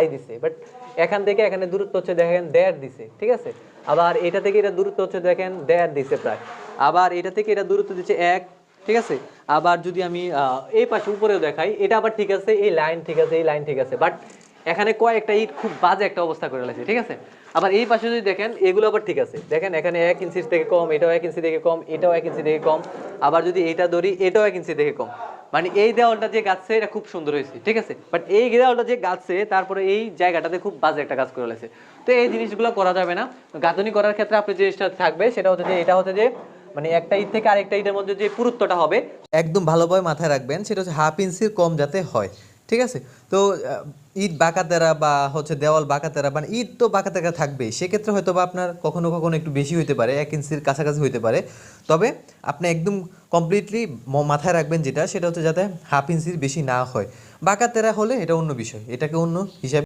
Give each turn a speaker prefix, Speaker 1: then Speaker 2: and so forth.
Speaker 1: আড়াই দিছে, বাট এখান থেকে এখানে দূরত্ব হচ্ছে দেখেন 1.5 দিছে, ঠিক আছে। আবার এটা থেকে এটা দূরত্ব হচ্ছে দেখেন 1.5 দিছে প্রায়, আবার এটা থেকে এটা দূরত্ব দিচ্ছে 1, ঠিক আছে। আবার যদি আমি এই পাশে উপরেও দেখাই, এটা আবার ঠিক আছে, এই লাইন ঠিক আছে, এই লাইন ঠিক আছে, বাট এখানে কয়েকটা ইট খুব বাজে একটা অবস্থা করে লাগছে, ঠিক আছে। আবার এই পাশে যদি দেখেন এগুলো আবার ঠিক আছে, দেখেন এখানে 1 ইঞ্চির থেকে কম, এটাও 1 ইঞ্চি থেকে কম, এটাও 1 ইঞ্চি থেকে কম, আবার যদি এটা ধরি এটাও 1 ইঞ্চি থেকে কম। মানে এই দেওয়ালটা যে গাছছে এটা খুব সুন্দর হয়েছে, ঠিক আছে, বাট এই দেওয়ালটা যে গাছছে তারপরে এই জায়গাটাতে খুব বাজে একটা কাজ করে লাগছে। তো এই জিনিসগুলো করা যাবে না। গাঁথনি করার ক্ষেত্রে আপনি যে জিনিসটা থাকবে সেটা হচ্ছে যে এটা হচ্ছে যে মানে একটা ইট থেকে আরেকটা ইটের মধ্যে যে পুরুত্বটা হবে একদম ভালোভাবে মাথায় রাখবেন, সেটা হচ্ছে 1/2 ইঞ্চির কম যাতে হয়, ঠিক আছে। তো ইট বাঁকাতেরা বা হচ্ছে দেওয়াল বাঁকাতেরা, মানে ইট তো বাঁকাতেরা থাকবেই, সেক্ষেত্রে হয়তো বা আপনার কখনো কখনো একটু বেশি হইতে পারে, 1 ইঞ্চির কাছাকাছি হইতে পারে। তবে আপনি একদম কমপ্লিটলি মাথায় রাখবেন যেটা, সেটা হচ্ছে যাতে 1/2 ইঞ্চির বেশি না হয়। বাঁকাতেরা হলে এটা অন্য বিষয়, এটাকে অন্য হিসাবে